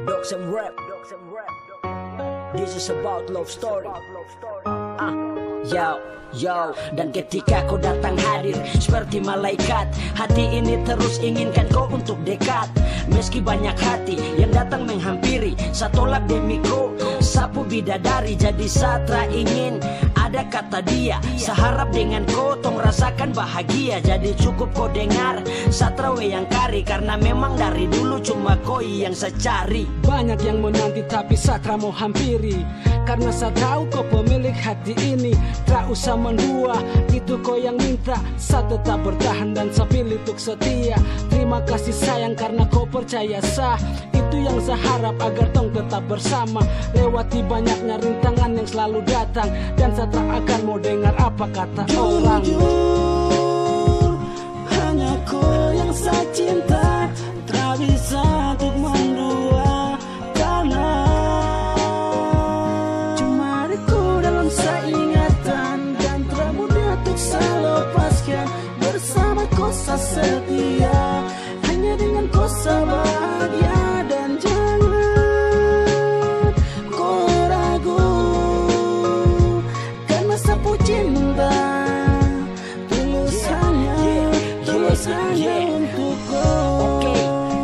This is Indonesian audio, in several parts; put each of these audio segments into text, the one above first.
Dogs and rap. This is about love story. Yo, dan ketika kau datang hadir seperti malaikat, hati ini terus inginkan kau untuk dekat. Meski banyak hati yang datang menghampiri, satu tolak demi kau sapu bidadari. Jadi Satra ingin ada kata dia, seharap dengan kau tong rasakan bahagia. Jadi cukup kau dengar Satra yang kari, karena memang dari dulu cuma kau yang saya cari. Banyak yang menanti tapi Satra mau hampiri, karena saya tahu kau pemilik hati ini. Tak usah mendua, itu kau yang minta. Saya tetap bertahan dan saya pilih untuk setia. Terima kasih sayang karena kau percaya sah. Itu yang saya harap agar tong tetap bersama. Lewati banyaknya rintangan yang selalu datang, dan saya tak akan mau dengar apa kata orang. Jujur, hanya kau yang saya cinta. Tak bisa untuk mendua, karena cuma aku dalam seingatan, dan tak mudah untuk saya lepaskan. Bersama kau saya setia, hanya dengan kau saya bahagia. Dan jangan kau ragu, karena sapu cinta tulus hanya untuk kau.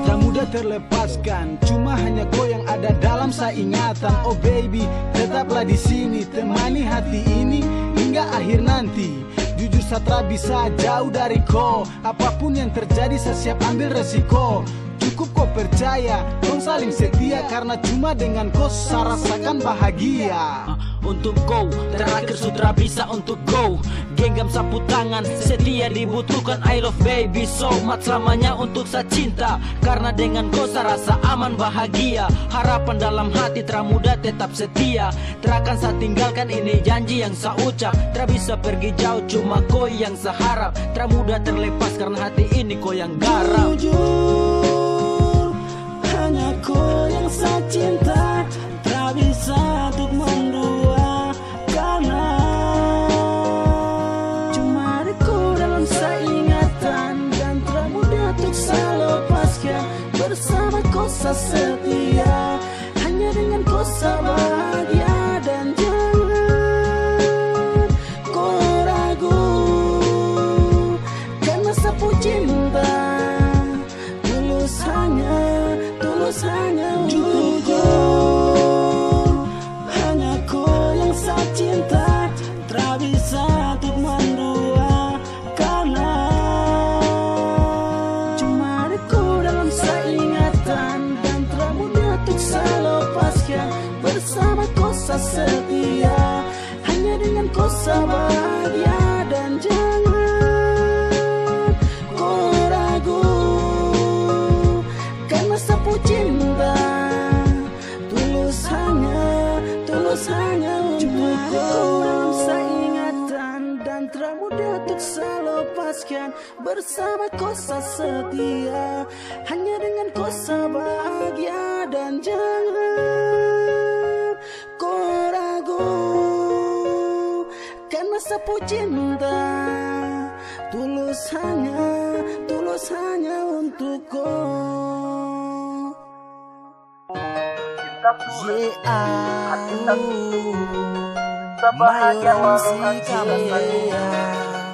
Tak mudah terlepaskan, cuma hanya kau yang ada dalam seingatan. Oh baby, tetaplah di sini, temani hati ini hingga akhir nanti. Jujur Satra bisa jauh dari kau, apapun yang terjadi saya siap ambil resiko. Cukup kau percaya, kau saling setia, karena cuma dengan kau saya rasakan bahagia. Untuk kau, terakhir sutra bisa untuk go. Genggam sapu tangan, setia dibutuhkan. I love baby so much, selamanya untuk saya cinta. Karena dengan kau saya rasa aman bahagia. Harapan dalam hati teramuda tetap setia. Terakan saya tinggalkan, ini janji yang saya ucap. Tak bisa pergi jauh, cuma kau yang saya harap. Teramuda terlepas karena hati ini kau yang garap. Jujur, hanya kau yang saya cinta. Tak bisa untuk mendua, karena cuma aku dalam seingatan, dan tak mudah untuk saya lepaskan. Bersama kau saya setia, hanya dengan kau saya bahagia. Dan jangan kau ragu, karena sapu cinta tulus hanya untuk kau. Hanya kau yang saya cinta, tak bisa untuk mendua, karena cuma aku dalam seingatan, dan tak mudah untuk saya lepaskan. Bersama kau saya setia, hanya dengan kau saya bahagia. Dan jangan kau ragu, karena sapu cinta tulus hanya untuk kau. Dalam seingatan, dan tak mudah untuk saya lepaskan. Bersama kau saya setia, hanya dengan kau saya bahagia. Dan jangan kau ragu, karena sapu cinta tulus hanya untuk kau. Sebahagia musik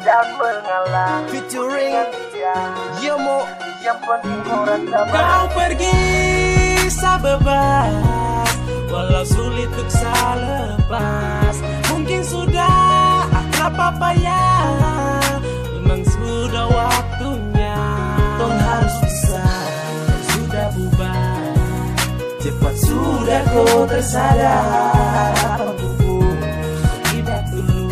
dan mengalah featuring Yomo. Yang penting orang sabar. Kau pergi sabebas, walau sulit untuk saya lepas. Mungkin sudah akrab apa ya, memang sudah waktunya. Tong harus bisa, Sudah bubar, cepat sudah kau tersadar. tidak dulu.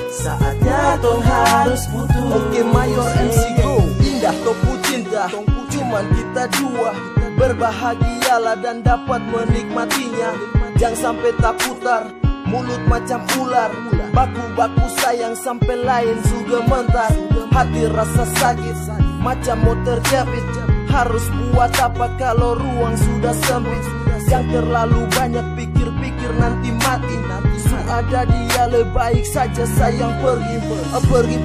Saatnya tong harus putus. Oke Mayor MC Go, indah topu cinta, cuman kita dua. Berbahagialah dan dapat menikmatinya. Jangan sampai tak putar, mulut macam ular. Baku-baku sayang sampai lain juga mentar. Hati rasa sakit, macam mau terjepit. Harus buat apa kalau ruang sudah sempit. Yang terlalu banyak pikir-pikir nanti mati. Ada dia lebih baik saja sayang pergi.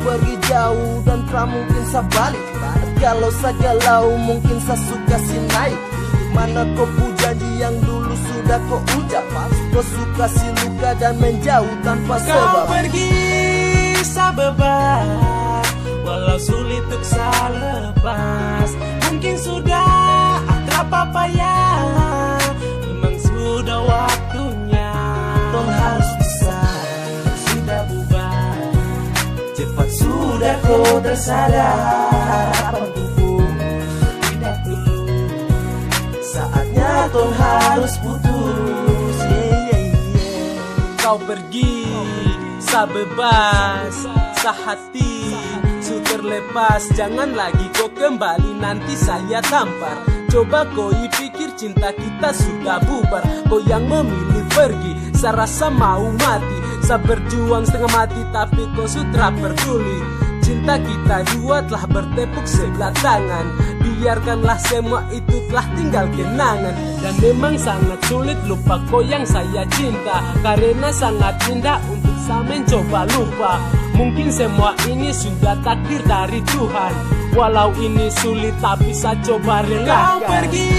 Pergi jauh dan tak mungkin saya balik. Kalau saya galau mungkin saya suka si naik. Mana kau puji sudah kau ucap, kau suka si luka dan menjauh tanpa Kau sebab. pergi sabebas, walau sulit untuk lepas. Mungkin sudah akrab apa ya, memang sudah waktunya. Tong harus bisa, Sudah bubar, cepat sudah kau tersadar. Apa tubuh tidak dulu. saatnya tong harus putus. Kau pergi sabebas, sehati su terlepas. Jangan lagi kau kembali, nanti saya tampar. Coba kau pikir cinta kita sudah bubar. Kau yang memilih pergi, saya rasa mau mati. Saya berjuang setengah mati tapi kau sudah peduli. Cinta kita dua telah bertepuk sebelah tangan. Biarkanlah semua itu telah tinggal kenangan. Dan memang sangat sulit lupa kau yang saya cinta, karena sangat indah untuk saya mencoba lupa. Mungkin semua ini sudah takdir dari Tuhan. Walau ini sulit tapi saya coba relakan. Kau pergi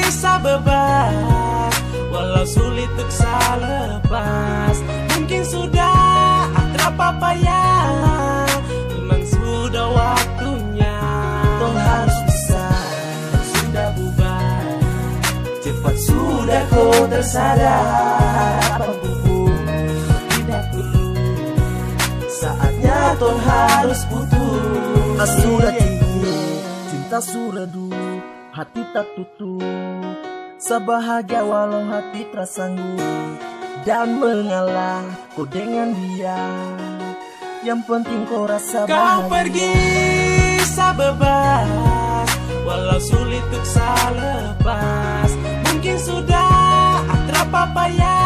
sabebas, walau sulit untuk lepas. Mungkin sudah akrab apa ya, memang sudah waktunya. Tong harus bisa, Sudah bubar, cepat sudah kau tersadar. Apa tubuh tidak dulu. saatnya tong harus putus. Sudah cinta suredu, hati tak tutup. Sebahagia walau hati tersanggup dan mengalah kau dengan dia. Yang penting kau rasa Kau bahagia. pergi sabebas, walau sulit untuk lepas. Mungkin sudah akrab apa ya,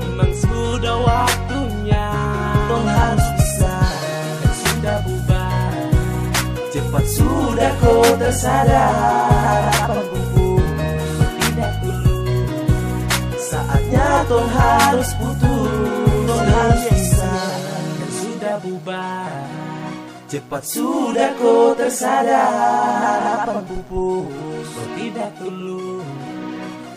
memang sudah waktunya. Tong harus bisa, Sudah bubar, cepat sudah kau tersadar. Apa tubuh tidak dulu. saatnya tong harus putus. Tong harus bisa, Sudah bubar, cepat sudah kau tersadar. Apa pupus tidak dulu.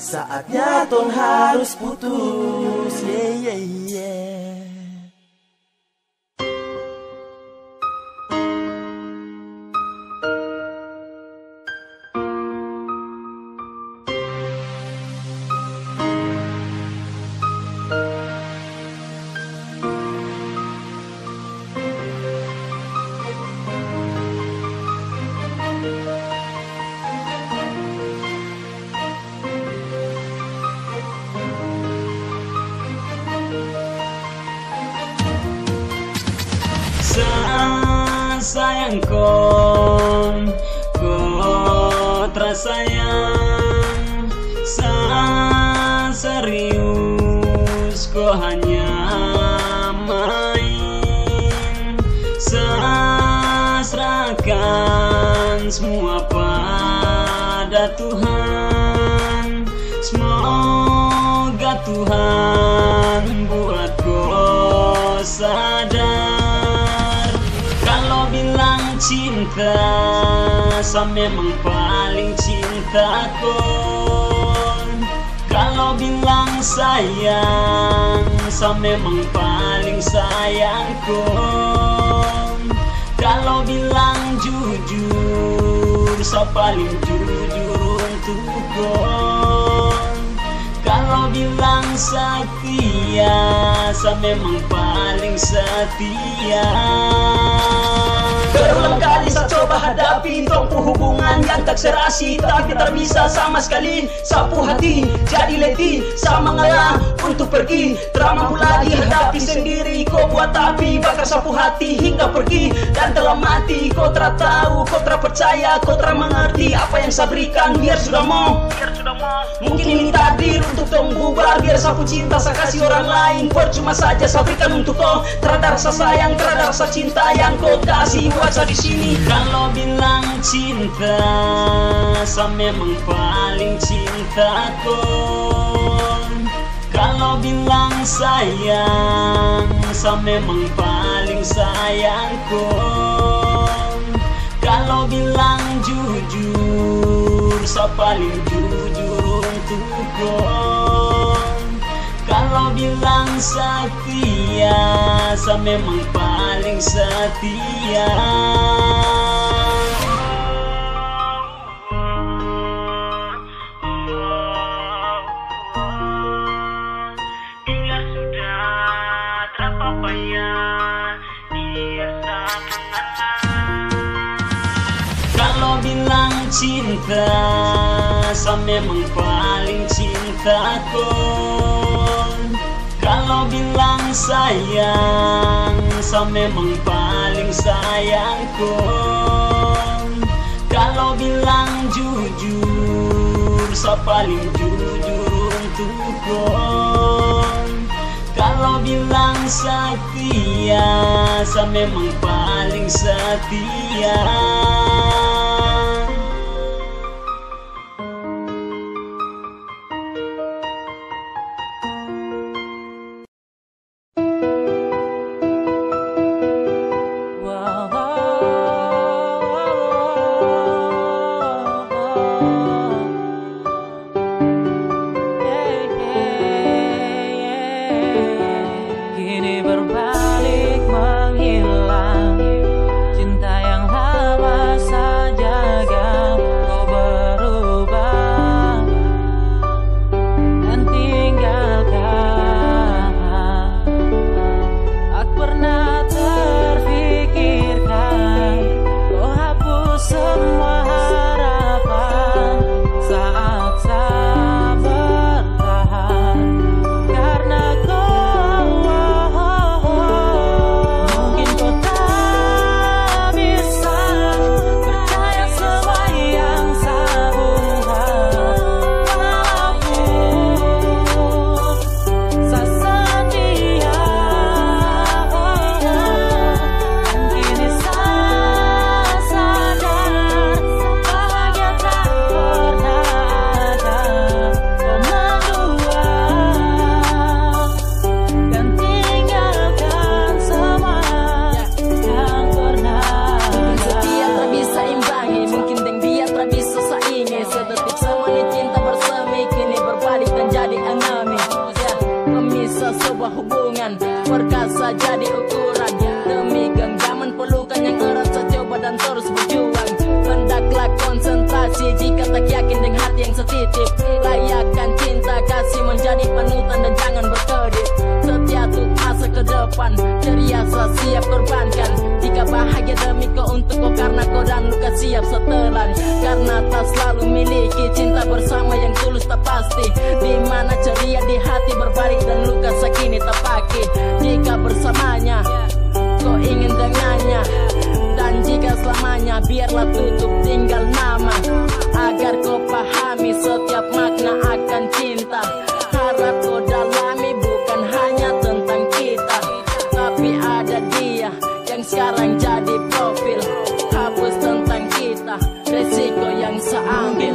saatnya tong harus putus. Yeah. Sayang kau terasayang, serius kau hanya main. Serahkan semua pada Tuhan. Semoga Tuhan buat kau sadar. Kalau bilang cinta, saya memang paling cinta kau. Kalau bilang sayang, saya memang paling sayang kau. Kalau bilang jujur, saya paling jujur untuk kau. Kalau bilang setia, saya memang paling setia. Berulang kali saya coba hadapi tempuh hubungan yang tak serasi, tapi tak bisa sama sekali. Sapu hati jadi letih, saya mengalah untuk pergi. Tak mampu lagi hadapi sendiri, kau buat api bakar sapu hati hingga pergi dan telah mati. Kau tak tahu, kau tak percaya, kau tak mengerti apa yang saya berikan. Biar sudah mau, mungkin ini takdir untuk tong bubar. Biar sapu cinta saya kasih orang lain, percuma saja saya berikan untuk kau. Terhadap rasa sayang, terhadap rasa cinta yang kau kasih buat saya di sini. Kalau bilang cinta, saya memang paling cinta kau. Kalau bilang sayang, saya memang paling sayang kau. Kalau bilang jujur, saya paling jujur tukon. Kalau bilang setia, saya memang paling setia. Hingga sudah berapa banyak dia tak mengenal. Kalau bilang cinta, saya memang paling cinta kon. Kalau bilang sayang, saya memang paling sayang kon. Kalau bilang jujur, saya paling jujur untuk kon. Kalau bilang setia, saya memang paling setia. Kini berbalik menghilang, cinta yang lama saja kau berubah dan tinggalkan. Tak pernah terfikirkan kau hapus semua harapan saat saya bertahan karena kau. Sebuah hubungan perkasa jadi ukuran demi genggaman pelukan yang erat. Saya coba dan terus berjuang. Hendaklah konsentrasi jika tak yakin dengan hati yang setitip. Layakkan cinta kasih menjadi panutan dan jangan berkedip. Setia untuk masa ke depan, ceria siap korbankan. Jika bahagia demi kau untuk kau karena kau dan luka siap setelan. Karena tak selalu miliki cinta bersama yang tulus tak pasti. Di mana ceria di hati berbalik dan luka sakini tak pakai. Jika bersamanya kau ingin dengannya, dan jika selamanya biarlah tutup tinggal nama. Agar kau pahami setiap makna akan cinta. Harap kau dalami bukan hanya tentang kita, tapi ada dia yang sekarang jadi profil. Hapus tentang kita, resiko yang saya ambil.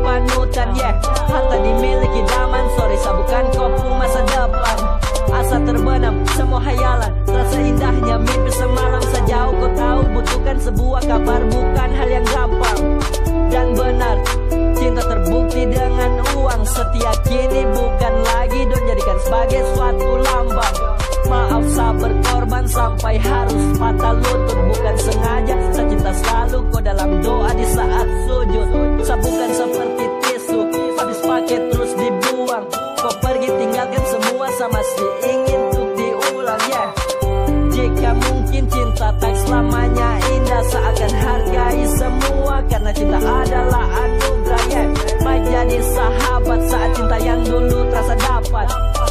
Panutan harta dimiliki daman, sorry sabukan kopu masa depan. Asa terbenam semua hayalan, rasa indahnya mimpi semalam. Sejauh kau tahu butuhkan sebuah kabar bukan hal yang gampang. Dan benar cinta terbukti dengan uang. Setia kini bukan lagi don jadikan sebagai suatu lambang. Maaf saya berkorban sampai harus patah lutut. Bukan sengaja, saya cinta selalu kau dalam doa di saat sujud. Saya bukan seperti tisu, habis pakai terus dibuang. Kau pergi tinggalkan semua, saya masih ingin untuk diulang Jika mungkin cinta tak selamanya indah, saya akan hargai semua. Karena cinta adalah anugerah Baik jadi sahabat saat cinta yang dulu terasa dapat.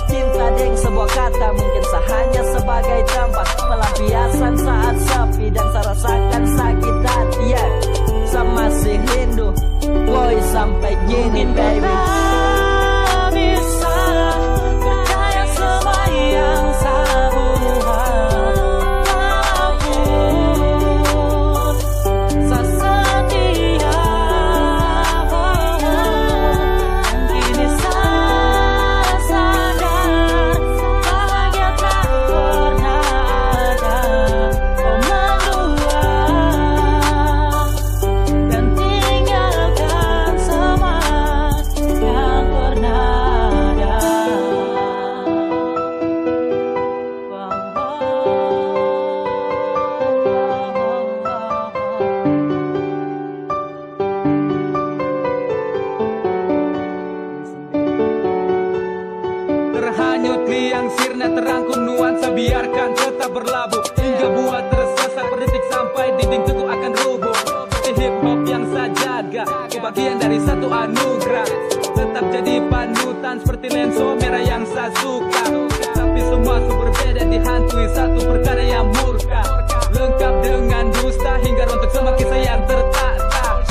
Cinta deng sebuah kata mungkin hanya sebagai tempat pelampiasan saat sepi. bagian dari satu anugerah. Tetap jadi panutan seperti lenso merah yang saya suka. Tapi semua berbeda dihantui satu perkara yang murka. Lengkap dengan dusta hingga rontok semua kisah yang tertata.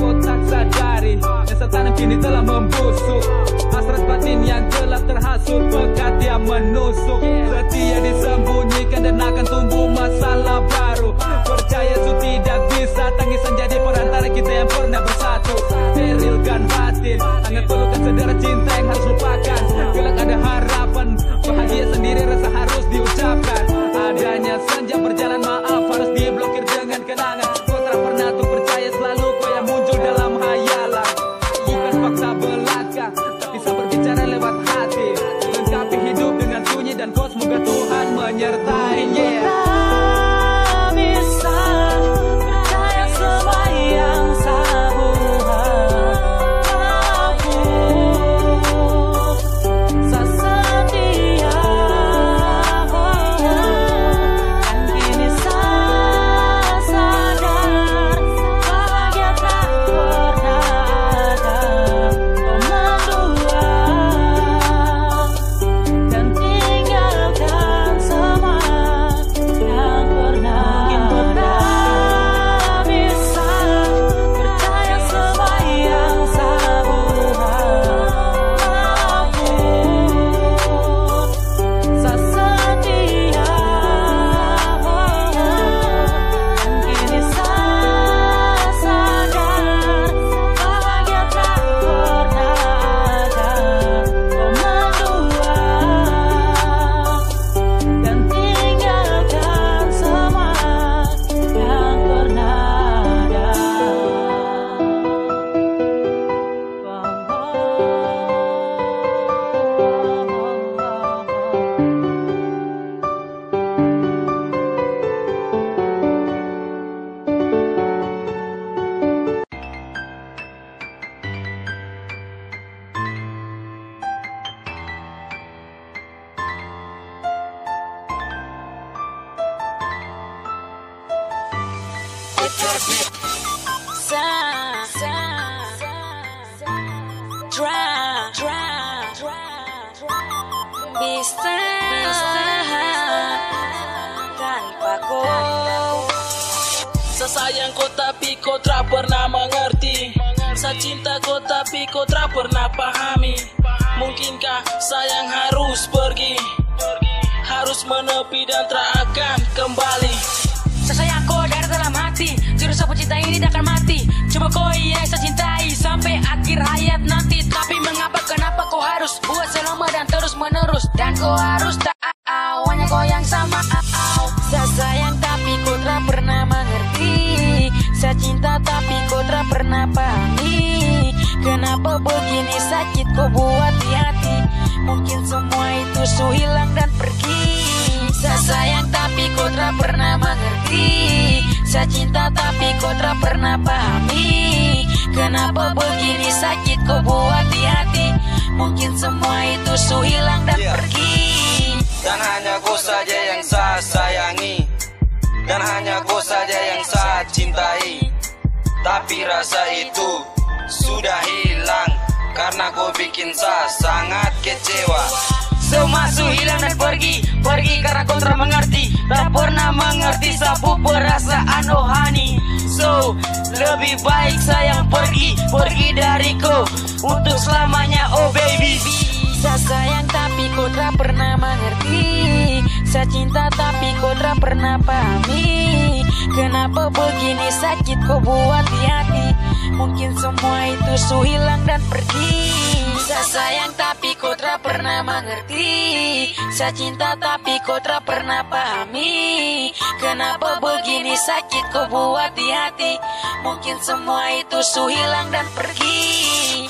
Kau tak sadari setan kini telah membusuk. Hasrat batin yang gelap terhasut, pekat yang menusuk. Setia disembunyikan dan akan tumbuh masalah baru. Percaya su tidak bisa, tangisan jadi perantara kita yang pernah bersatu. Sterilkan batin, hangat pelukan saudara cinta yang harus lupakan. Kelak ada harapan, bahagia sendiri rasa harus diucapkan. Adanya senja berjalan maaf harus diblokir dengan kenangan. Kau tak pernah tuh percaya selalu kau yang muncul dalam hayalan. Bukan fakta belaka, tapi sabar bicara lewat hati. Lengkapi hidup dengan sunyi dan kau semoga Tuhan menyertai. Tak bisa percaya semua yang saya buat. Saya setia, dan kini saya sadar bahagia tak pernah ada. Kau mendua dan tinggalkan semua yang pernah ada. Tak bisa percaya semua yang saya buat. Saya setia, dan kini saya sadar bahagia tak pernah ada. Kau mendua dan tinggalkan semua yang pernah ada. Bisa tanpa kau. Saya sayang kau tapi kau tak pernah mengerti. Saya cinta kau tapi kau tak pernah pahami. Mungkinkah sayang harus pergi, harus menepi dan tak akan kembali. Saya sayang kau dari dalam hati, jurus apa cinta ini tak akan mati. Coba kau yang saya cintai sampai akhir hayat nanti. Tapi mengapa kenapa kau harus buat selama dan terus menerus. Dan kau harus tahu hanya kau yang sama. Saya sayang tapi kau tak pernah mengerti. Saya cinta tapi kau tak pernah pahami. Kenapa begini sakit kau buat di hati. Mungkin semua itu su hilang dan pergi. Saya sayang tapi kau tak pernah mengerti. Saya cinta tapi kau tak pernah pahami. Kenapa begini sakit kau buat di hati. Mungkin semua itu su hilang dan pergi. Dan hanya kau saja yang saya sayangi, dan hanya kau saja yang saya cintai. Tapi rasa itu sudah hilang karena kau bikin saya sangat kecewa. Semua su hilang dan pergi, pergi karena kau tak mengerti. Tak pernah mengerti sapu perasaan rohani. So, lebih baik sayang pergi, pergi dari kau untuk selamanya oh baby. Saya sayang tapi kau tak pernah mengerti. Saya cinta tapi kau tak pernah pahami. Kenapa begini sakit kau buat di hati. Mungkin semua itu su hilang dan pergi. Saya sayang tapi kau tak pernah mengerti. Saya cinta tapi kau tak pernah pahami. Kenapa begini sakit kau buat di hati. Mungkin semua itu su hilang dan pergi.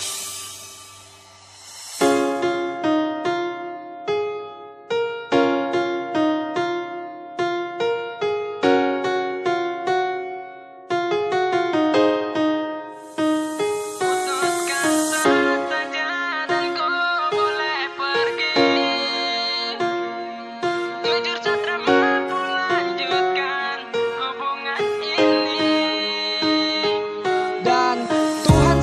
Dan Tuhan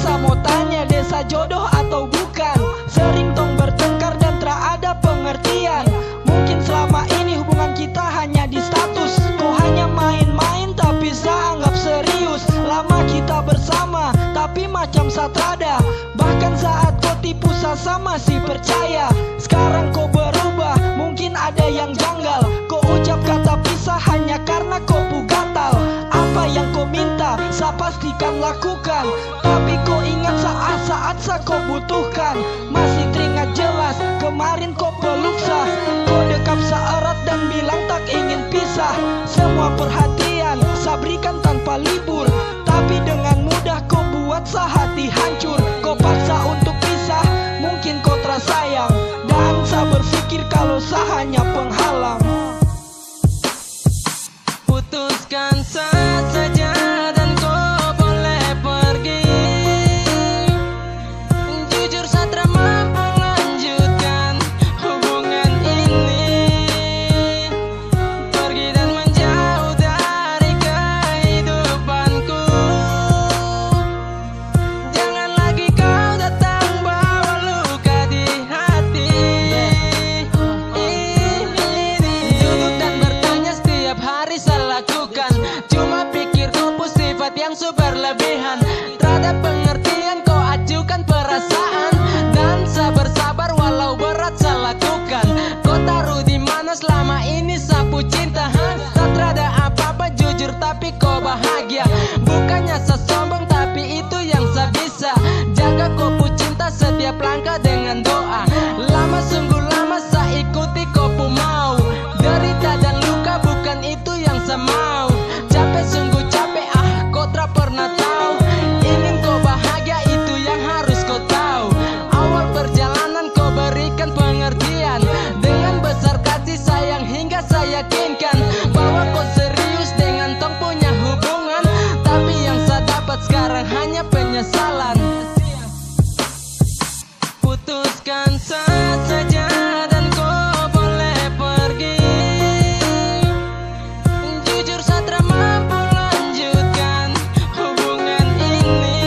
jodoh atau bukan. Sering tong bertengkar dan tak ada pengertian. Mungkin selama ini hubungan kita hanya di status. Kau hanya main-main tapi saya anggap serius. Lama kita bersama tapi macam satrada. Bahkan saat kau tipu saya masih percaya. Sekarang kau berubah, mungkin ada yang janggal. Kau ucap kata pisah hanya karena kau gatal. Apa yang kau minta, saya pastikan lakukan. Tapi kau ingat saat-saat saya kau butuhkan. Masih teringat jelas, kemarin kau peluk saya. Kau dekap saya erat dan bilang tak ingin pisah. Semua perhatian saya berikan tanpa libur. Tapi dengan mudah kau buat saya hati hancur. Kau paksa untuk pisah, mungkin kau tersayang. Dan saya berpikir kalau saya hanya penghalang. Putuskan saja dan kau boleh pergi. Jujur saya tak mampu lanjutkan hubungan ini. Pergi dan menjauh dari kehidupanku. Jangan lagi kau datang bawa luka di hati. Duduk dan bertanya setiap hari saya lakukan. Cuma pikir kau sifat yang super lebihan. Terhadap pengertian kau ajukan perasaan. Dan sabar-sabar walau berat saya lakukan. Kau taruh di mana selama ini sapu cinta? Tak terada apa-apa jujur tapi kau bahagia. Bukannya saya sombong tapi itu yang saya bisa. Jaga kau cinta setiap langkah dengan doa. Lama sungguh lama saya ikuti kau mau. Derita dan luka bukan itu yang saya mau. Capek sungguh capek kau tak pernah tahu. Ingin kau bahagia itu yang harus kau tahu. Awal perjalanan kau berikan pengertian. Dengan besar kasih sayang hingga saya yakinkan bahwa kau serius dengan tong punya hubungan. Tapi yang saya dapat sekarang hanya penyesalan. Putuskan saja dan kau boleh pergi. Jujur saya tak mampu lanjutkan hubungan ini.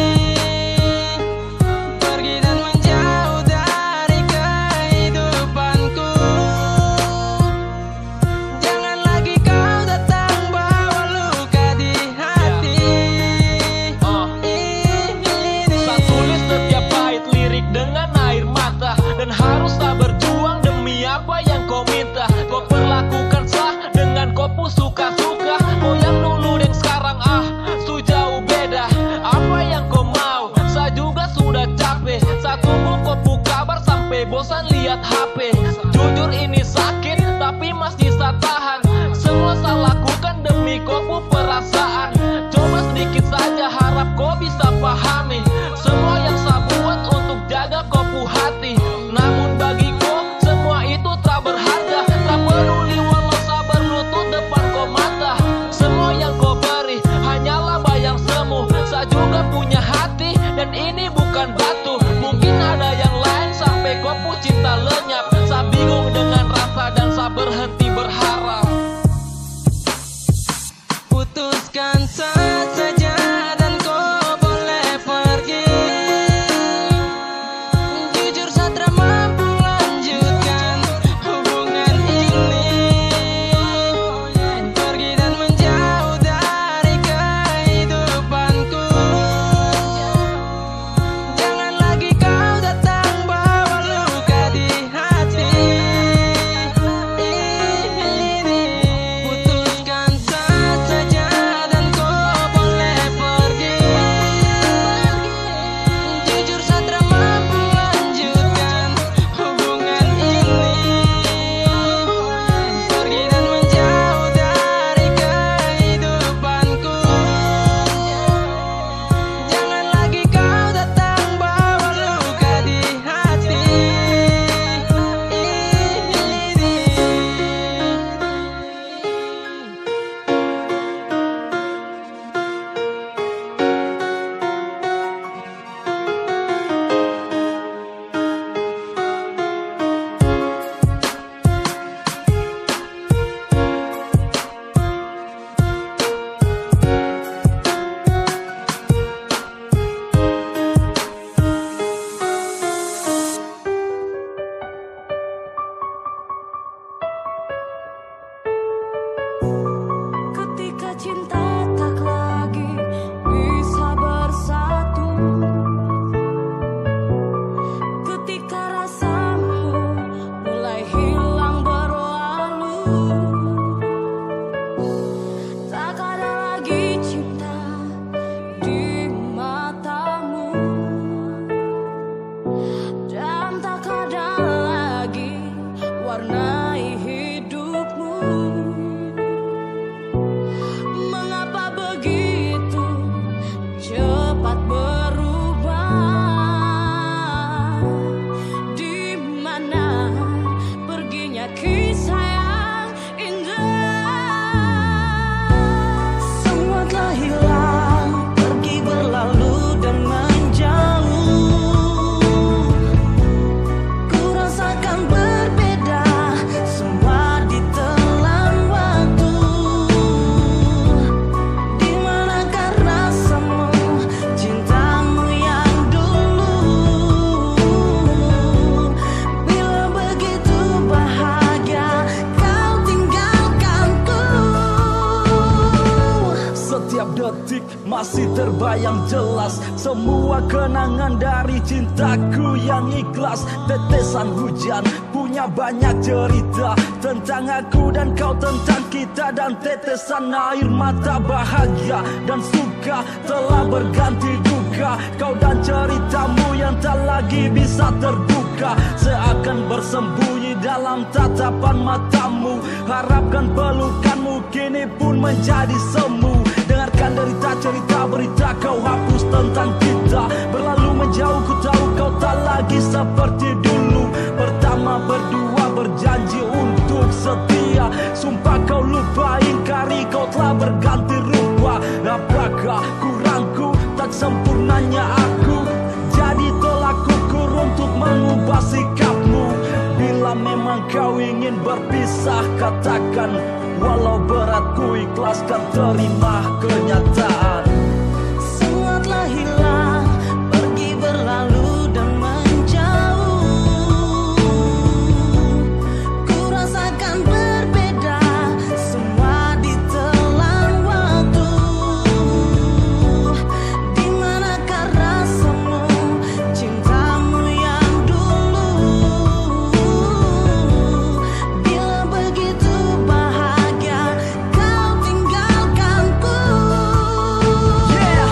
Pergi dan menjauh dari kehidupanku. Jangan lagi kau datang bawa luka di hati. Saya tulis setiap bait lirik dengan air mata. Dan harus tak berjuang demi apa yang kau minta. Kau perlakukan sah dengan kau suka-suka. Kau yang dulu dan sekarang su jauh beda. Apa yang kau mau, saya juga sudah capek. Saya tunggu kau kabar sampai bosan lihat HP. Jujur ini sakit tapi masih saya tahan. Semua saya lakukan demi kau perasaan. Coba sedikit saja harap kau bisa pahami. Semua yang saya buat untuk jaga kau hati. Namun bagiku semua itu tak berharga. Tak peduli walau saya berlutut depan kau mata. Semua yang kau beri hanyalah bayang semu. Saya juga punya hati dan ini bukan batu. Mungkin ada yang lain sampai kau cinta lenyap. masih terbayang jelas semua kenangan dari cintaku yang ikhlas. Tetesan hujan punya banyak cerita tentang aku dan kau, tentang kita, dan tetesan air mata bahagia dan suka telah berganti duka. Kau dan ceritamu yang tak lagi bisa terbuka seakan bersembunyi dalam tatapan matamu. Harapkan pelukanmu kini pun menjadi semu. Dengarkan derita cerita berita kau hapus tentang kita. Berlalu menjauh ku tahu kau tak lagi seperti dulu. Pertama berdua berjanji untuk setia. Sumpah kau lupa ingkari kau telah berganti rupa. Apakah kurangku tak sempurnanya aku? Jadi tolak ukur untuk mengubah sikapmu. Bila memang kau ingin berpisah katakan, walau berat ku ikhlaskan terima kenyataan. Semua telah hilang, pergi berlalu dan menjauh. Ku rasakan berbeda, semua ditelan waktu. Di manakah rasamu, cintamu yang dulu? Bila begitu bahagia kau tinggalkanku. Yeah,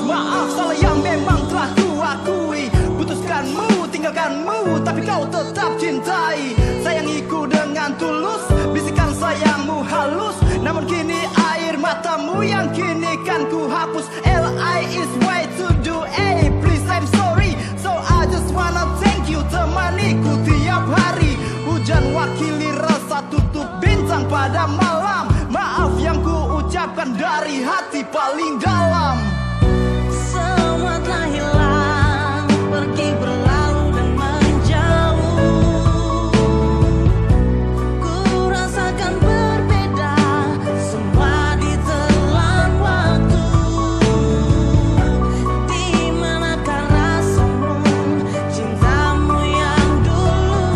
maaf salah yang memang telah ku akui. Putuskanmu, tinggalkanmu, tapi kau tetap cintai. Sayangiku dengan tulus, bisikan sayangmu halus. Namun kini air matamu yang kini kan ku hapus. L.I. is way to do A. Please I'm sorry, so I just wanna thank you. Temaniku tiap hari. Hujan wakili rasa tutup bintang pada malam. Maaf yang ku ucapkan dari hati paling dalam. Semua telah hilang, pergi berlalu dan menjauh. Ku rasakan berbeda, semua ditelan waktu. Di manakah rasamu, cintamu yang dulu?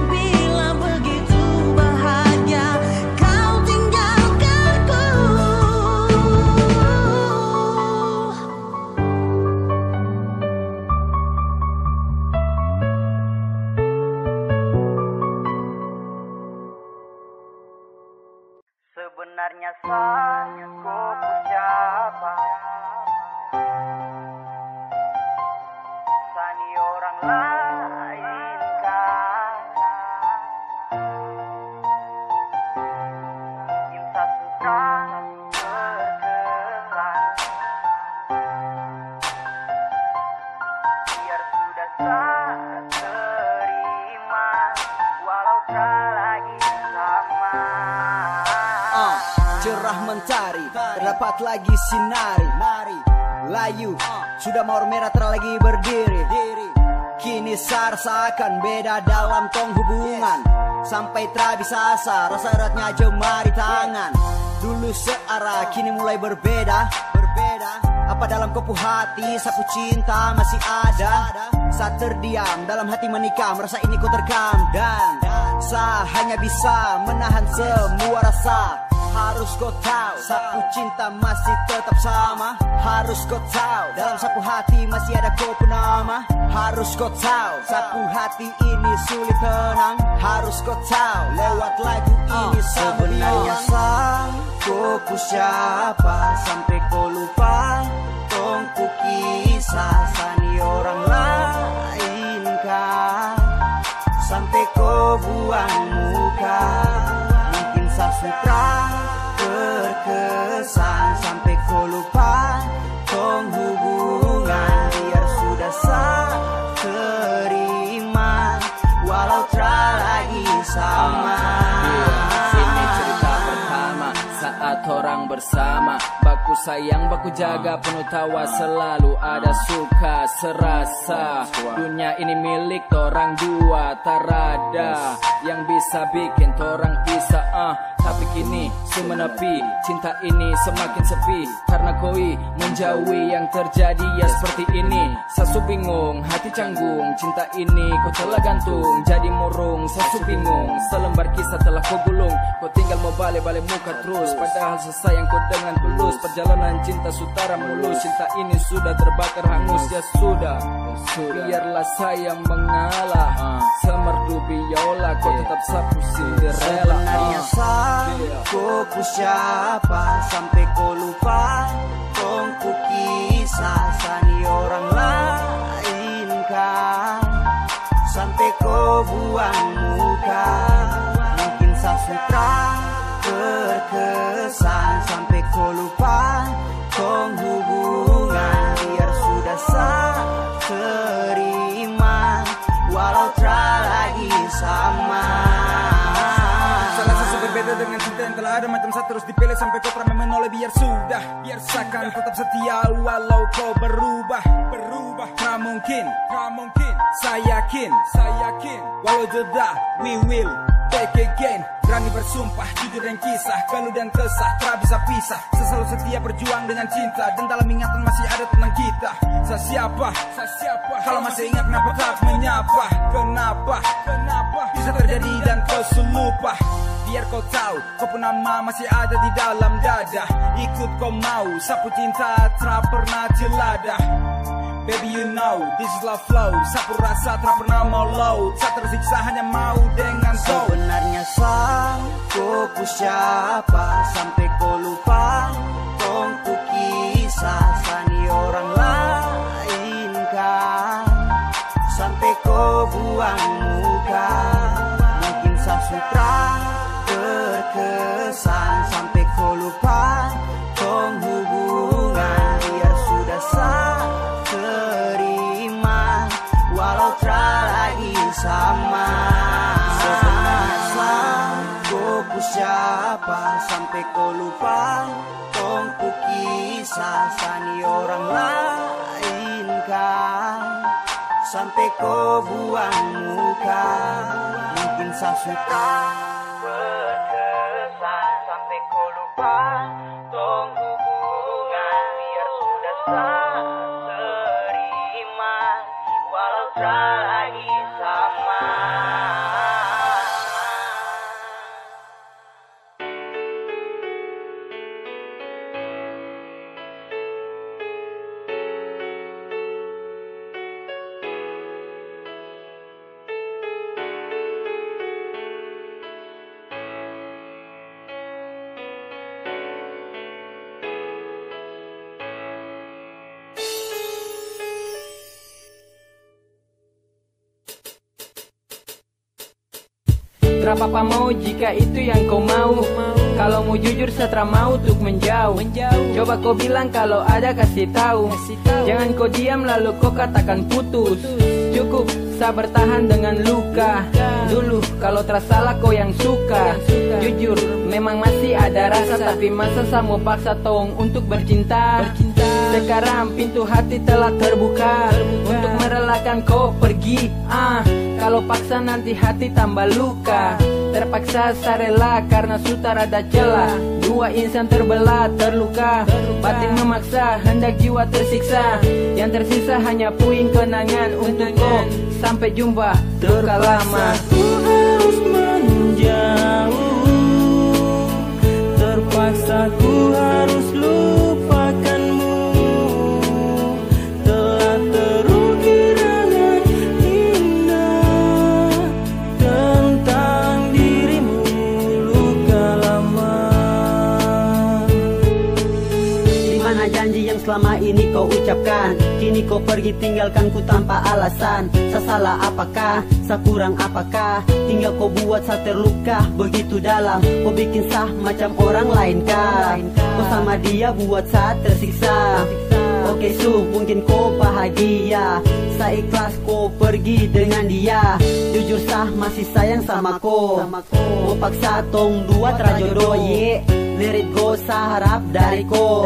Bila begitu bahagia kau tinggalkanku. Sebenarnya sanggup siapa? Sani orang lain kan? Cinta sudah berkesan. Biar sudah tak terima, walau tak lagi sama. Cerah mentari, terdapat lagi sinari. Layu, sudah mawar merah terlagi berdiri. Kini rasakan beda dalam tong hubungan. Sampai tak bisa asa, rasa eratnya jemari tangan. Dulu searah, kini mulai berbeda. Apa dalam kopu hati, sapu cinta masih ada. Saat terdiam, dalam hati menikam, rasa ini ku terkam. Dan saya hanya bisa menahan semua rasa. Harus kau tahu, sapu cinta masih tetap sama. Harus kau tahu, dalam sapu hati masih ada kau nama. Harus kau tahu, sapu hati ini sulit tenang. Harus kau tahu, lewat lagu ini sebenarnya sanggup siapa sampai kau lupa tongku kisah sani orang lain kan. Sampai kau buang muka, mungkin sasutra terkesan. Sampai kau lupa tong hubungan, biar sudah sah terima, walau tak lagi sama. Ini cerita pertama saat orang bersama. Baku sayang, baku jaga, penuh tawa, selalu ada suka serasa. Dunia ini milik orang dua, tak ada yang bisa bikin orang pisah. Tapi tapi kini semenepi. Cinta ini semakin sepi karena koi menjauhi. Yang terjadi ya seperti ini. Sasu bingung, hati canggung. Cinta ini kau telah gantung, jadi murung. Sasu bingung, selembar kisah telah kau gulung. Kau tinggal mau balik-balik muka terus, padahal sesayang kau dengan tulus. Perjalanan cinta sutara mulus. Cinta ini sudah terbakar hangus, ya sudah. Biarlah saya mengalah, semerdu biola. Kau tetap sapu Cinderella. Sebenarnya ku siapa sampai kau lupa. Kongku kisah sani orang lain kan, sampai kau buang muka. Mungkin sasutra berkesan, sampai kau lupa kong hubungan. Biar sudah terima, walau tak lagi sama. Salah satu berbeda dengan cinta yang telah ada, macam satu terus dipilih sampai kau pernah menoleh. Biar sudah, biar seakan tetap setia walau kau berubah. Tak mungkin, saya yakin, walau jeda, we will take again. Berani bersumpah, jujur dan kisah, keluh dan kesah, tak bisa pisah. Selalu setia berjuang dengan cinta, dan dalam ingatan masih ada tentang kita. Saya siapa? Kalau masih ingat kenapa tak menyapa? Kenapa? Bisa terjadi dan kau selupa. Biar kau tahu, kau pun nama masih ada di dalam dada. Ikut kau mau, sapu cinta tak pernah jelada. Baby you know, this is love flow. Sapu rasa tak pernah mau low. Tak tersiksa hanya mau dengan kau. Sebenarnya ku siapa sampai kau lupa. Kongku kisah sani orang lain kan, sampai kau buang muka. Mungkin sasutra terkesan, sampai kau lupa kong hubungan. Biar sudah terima, walau tak lagi sama. Sebenarnya ku siapa sampai kau lupa. Kongku kisah sani orang lain kan, sampai kau buang muka. Mungkin sasutra berkesan, sampai kau lupa tong hubungan. Biar sudah terima, walau tak lagi sama. Berapa apa mau jika itu yang kau mau. Kalau mau jujur setra mau untuk menjauh. Coba kau bilang kalau ada kasih tahu. Jangan kau diam lalu kau katakan putus. Cukup sabar tahan dengan luka. Dulu kalau tersalah kau yang suka. Jujur memang masih ada rasa, tapi masa sama paksa tong untuk bercinta. Sekarang pintu hati telah terbuka untuk merelakan kau pergi. Kalau paksa nanti hati tambah luka. Terpaksa sarela karena sutar ada celah. Dua insan terbelah terluka. Batin memaksa hendak jiwa tersiksa. Yang tersisa hanya puing kenangan untuk kau. Sampai jumpa luka lama. Ku harus menjauh. Terpaksa ku harus lupakanmu. Telah terukir dengan indah tentang dirimu, luka lama. Di mana janji yang selama ini kau ucapkan? Kini kau pergi tinggalkanku tanpa alasan. Saya salah apakah? Saya kurang apakah? Tinggal kau buat saya terluka begitu dalam. Kau bikin sah macam orang lain kah? Kau sama dia buat saya tersiksa. Oke mungkin kau bahagia. Saya ikhlas kau pergi dengan dia. Jujur sah masih sayang sama kau. Mau paksa tong dua trajodoh ye. lirik go harap dari ko,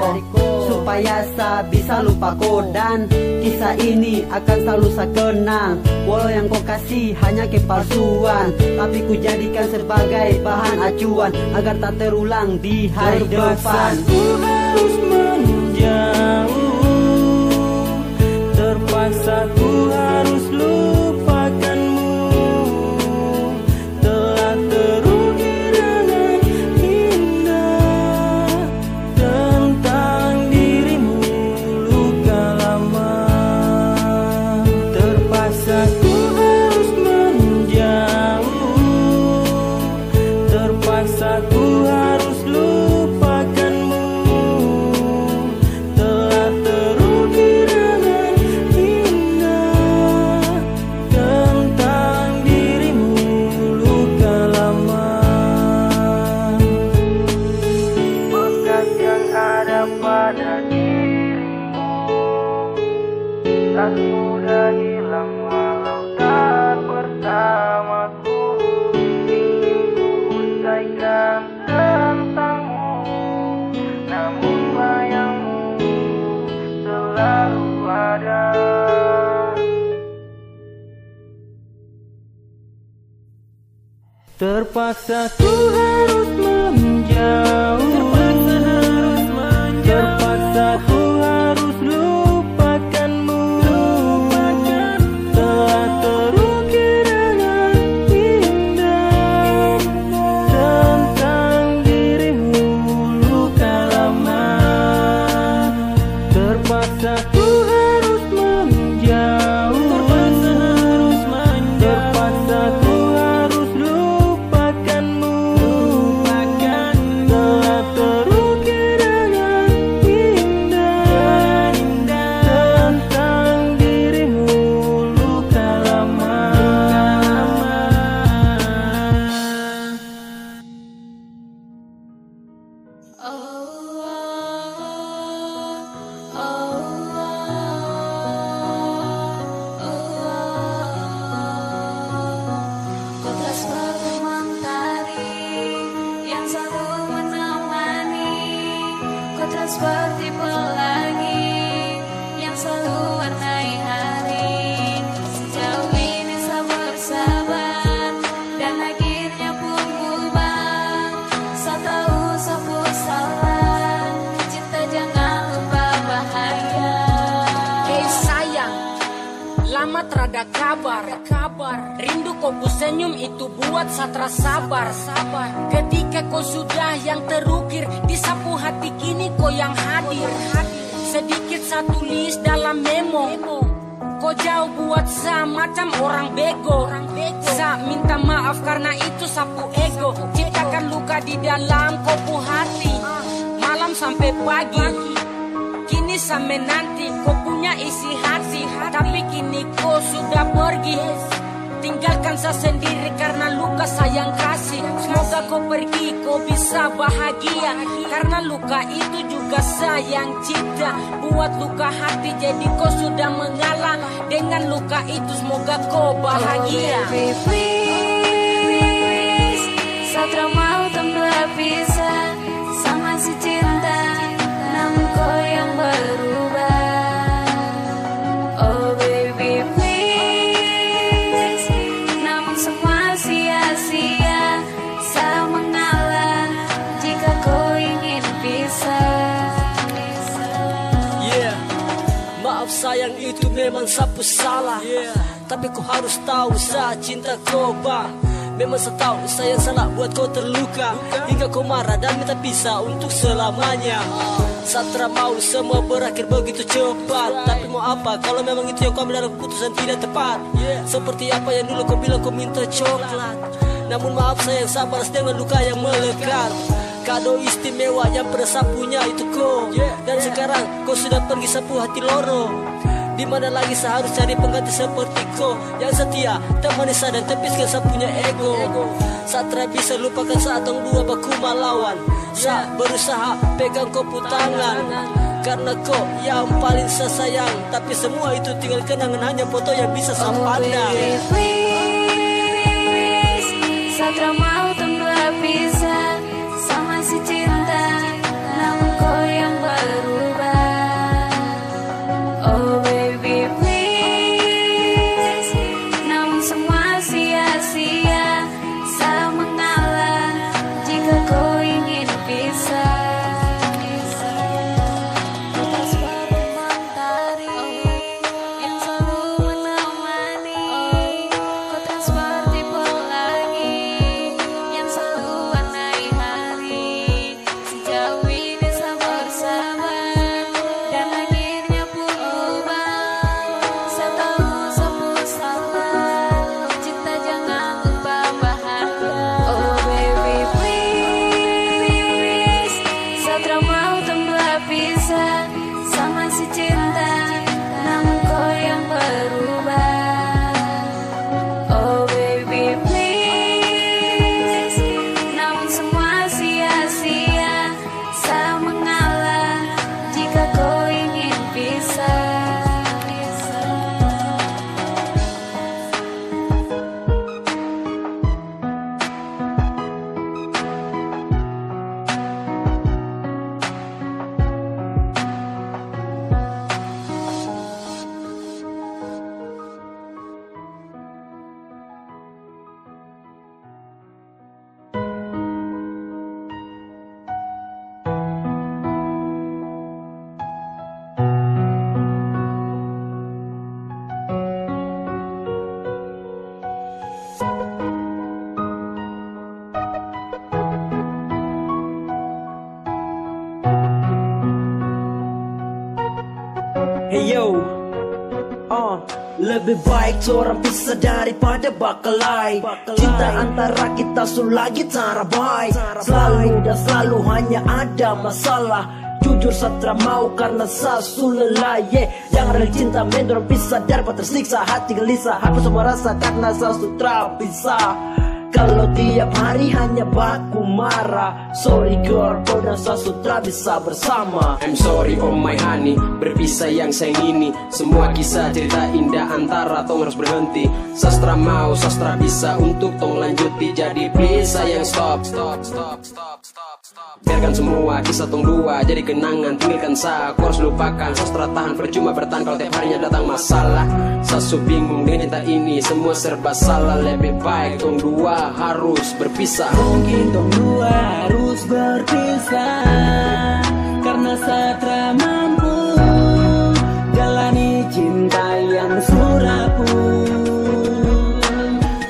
supaya sa bisa lupa ko. Dan kisah ini akan selalu saya kenang, walau yang kau kasih hanya kepalsuan, tapi ku jadikan sebagai bahan acuan agar tak terulang di hari depan. Ku harus menjauh, terpaksa ku harus lupakanmu. Telah terukir dengan indah tentang dirimu luka lama. Terpaksa ku harus menjauh, terpaksa ku harus lupakanmu. Telah terukir dengan indah tentang dirimu luka lama. Bekas yang ada pada dirimu tak mudah hilang walau tak bersamaku. Ingin ku usaikan tentangmu, namun bayangmu selalu ada. Terpaksa ku harus menjauh, terpaksa ku harus lupakanmu. Telah terukir dengan indah tentang dirimu luka lama. Terpaksa ku harus menjauh, terpaksa ku harus lupakanmu. Telah terukir dengan indah tentang dirimu luka lama. Kau telah selalu mentari yang selalu menemani. Kau telah seperti pelangi yang selalu warnai hari. Sejauh ini saya bersabar dan akhirnya pun berubah. Saya tahu saya pun salah, cinta jangan lupa bahagia. Hei sayang, lama terada kabar. Rindu kau ku senyum itu buat satra sabar. Ketika kau sudah yang terukir di sapu hati, kini kau yang hadir. Sedikit saya tulis dalam memo, kau jauh buat sa macam orang bego. Sa minta maaf karena itu sapu ego, ciptakan luka di dalam kopu hati. Malam sampai pagi, kini sa menanti kau punya isi hati, tapi kini kau sudah pergi. Tinggalkan saya sendiri karena luka sayang kasih. Semoga kau pergi, kau bisa bahagia, karena luka itu juga sayang cipta. Buat luka hati, jadi kau sudah mengalah. Dengan luka itu semoga kau bahagia. Baby, please, saya tak mau berpisah sama si cinta, namun kau yang berubah. Oh baby, please, namun semua sia-sia. Saya mengalah jika kau ingin pisah. Yeah, maaf sayang itu memang sapu salah. Tapi kau harus tahu saya cinta kau bang. Memang saya tahu saya yang salah buat kau terluka, hingga kau marah dan minta pisah untuk selamanya. Satra mau semua berakhir begitu cepat, tapi mau apa kalau memang itu yang kau ambil dalam keputusan tidak tepat. Seperti apa yang dulu kau bilang kau minta coklat, namun maaf sayang saya balas dengan luka yang melekat. Kado istimewa yang pernah saya punya itu kau, dan sekarang kau sudah pergi sapu hati lorong. Di mana lagi saya harus cari pengganti seperti kau yang setia, temani saya dan tepiskan saya punya ego. Saat tak bisa lupakan saat tong dua baku melawan. Saya berusaha pegang kau tangan, karena kau yang paling saya sayang. Tapi semua itu tinggal kenangan, hanya foto yang bisa saya pandang. Saya tak mau berpisah sama si cinta, Ayo, lebih baik orang pisah daripada bakalai. Cinta antara kita lagi tarabai. Selalu dan selalu hanya ada masalah. Jujur Satra mau karena sasu lelah. Yang real cinta mendorong pisah daripada tersiksa. Hati gelisah, hapus semua rasa karena sasu terpisah. Kalau tiap hari hanya baku marah. Sorry girl, kau dan Sasutra bisa bersama. I'm sorry oh my honey, berpisah yang sayang ini. Semua kisah cerita indah antara tong harus berhenti. Sastra mau, sastra bisa untuk tong lanjuti. Jadi please sayang stop. Biarkan semua kisah tong dua jadi kenangan. Tinggalkan saya, kau harus lupakan. Sastra tahan percuma bertahan kalau tiap harinya datang masalah. Sasu bingung dengan cinta ini, semua serba salah. Lebih baik tong dua harus berpisah. Mungkin tong dua harus berpisah karena Satra mampu jalani cinta yang surapu.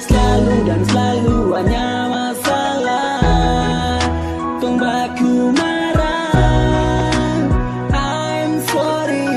Selalu dan selalu hanya masalah. Tong baku marah. I'm sorry,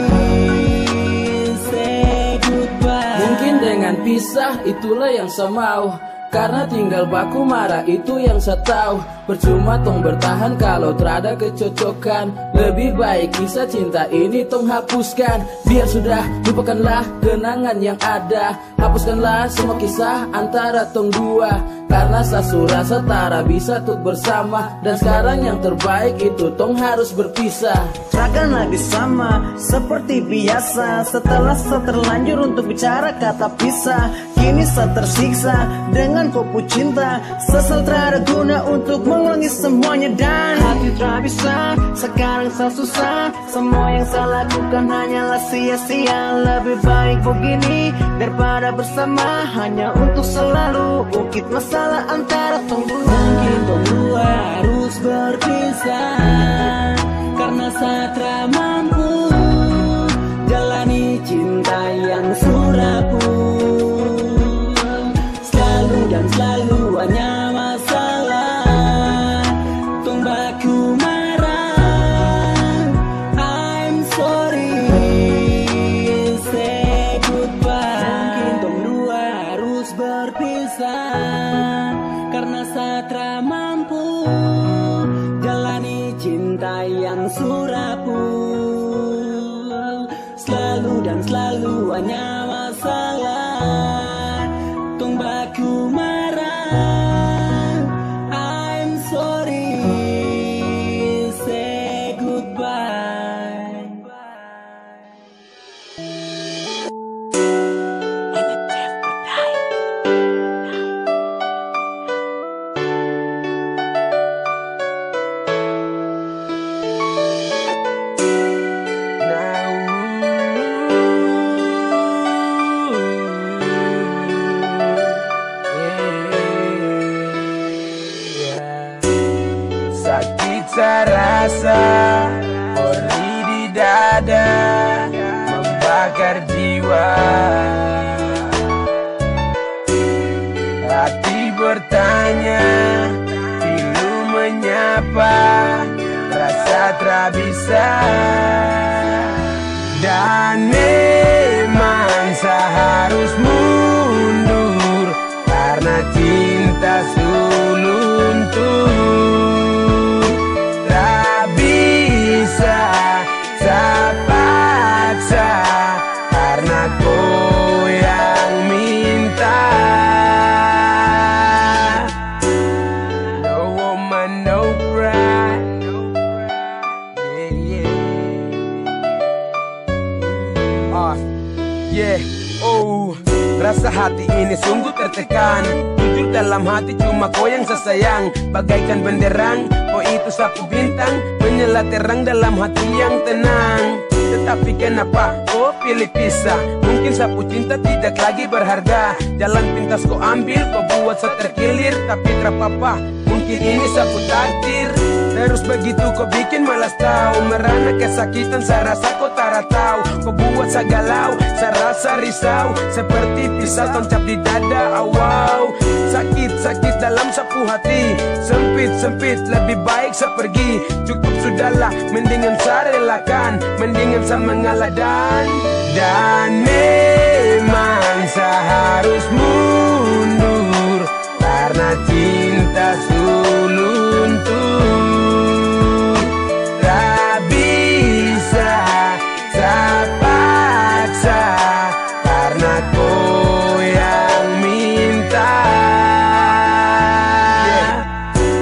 say goodbye. Mungkin dengan pisah itulah yang saya mau. Karena tinggal baku marah itu yang saya tahu. Percuma tong bertahan kalau terada kecocokan. Lebih baik kisah cinta ini tong hapuskan. Biar sudah lupakanlah kenangan yang ada. Hapuskanlah semua kisah antara tong dua. Karena sasu rasa tara bisa tuh bersama. Dan sekarang yang terbaik itu tong harus berpisah. Takkan lagi sama seperti biasa. Setelah saya terlanjur untuk bicara kata pisah, kini saya tersiksa dengan kopu cinta. Sesal terada guna untuk mengulangi semuanya. Dan hati tak bisa, sekarang saya susah. Semua yang saya lakukan hanyalah sia-sia. Lebih baik begini daripada bersama, hanya untuk selalu ungkit masalah antara tong dua. Mungkin tong dua harus berpisah karena Satra mampu jalani cinta yang surapu. Selalu dan selalu hanya masalah. Tong baku marah. I'm sorry, say goodbye. Mungkin tong dua harus berpisah karena Satra mampu jalani cinta yang surapu. Selalu dan selalu hanya masalah. Tong baku marah. I'm sorry, say goodbye. Sakit serasa ori di dada membakar jiwa. Hati bertanya, pilu menyapa, rasa tak bisa. Dan memang seharus mundur karena cinta suluntur. Terpaksa karena kau yang minta. No woman, no cry. Yeah, oh, rasa hati ini sungguh tertekan. Jujur dalam hati cuma kau yang sesayang. Bagaikan benderang, kau itu sapu bintang, menyala terang dalam hati yang tenang. Tetapi kenapa kau pilih pisah? Mungkin sapu cinta tidak lagi berharga. Jalan pintas kau ambil, kau buat saya terkilir. Tapi terpapa, mungkin ini sapu takdir. Terus begitu kau bikin malas tahu, merana kesakitan saya rasa kau tak tahu. Kau buat saya galau, saya rasa risau, seperti pisau tancap di dada. Wow, sakit dalam sapu hati, sempit lebih baik saya pergi. Cukup sudahlah, mendingan saya relakan, mendingan saya mengalah dan memang saya harus mundur karena cinta suluntur. Tak bisa saya paksa karena kau yang minta.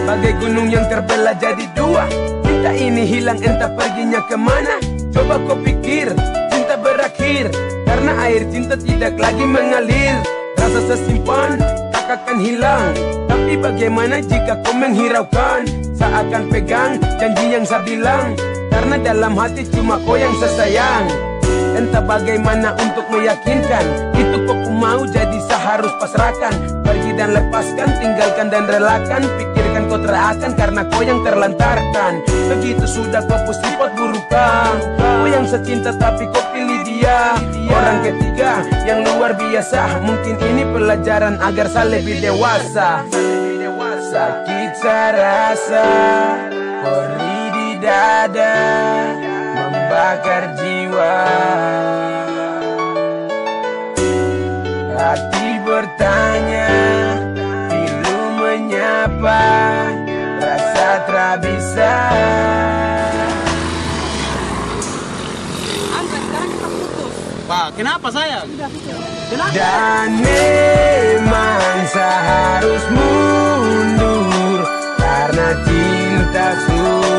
Bagai gunung yang terbelah jadi dua, cinta ini hilang entah perginya kemana. Coba kau pikir cinta berakhir karena air cinta tidak lagi mengalir. Rasa sesimpan tak akan hilang, tapi bagaimana jika kau menghiraukan? Saya akan pegang janji yang saya bilang, karena dalam hati cuma kau yang saya sayang. Entah bagaimana untuk meyakinkan, itu kau mau jadi saya harus pasrahkan. Pergi dan lepaskan, tinggalkan dan relakan. Pikirkan kau terakan karena kau yang terlantarkan. Begitu sudah kau pun sifat burukan. Kau yang secinta tapi kau pilih dia, orang ketiga yang luar biasa. Mungkin ini pelajaran agar saya lebih dewasa. Sakit saya rasa, perih di dada, membakar jiwa. Hati bertanya, pilu menyapa, rasa tak bisa. Wah, kenapa saya? Kenapa? Dan memang saya harus mundur karena cinta suluntur.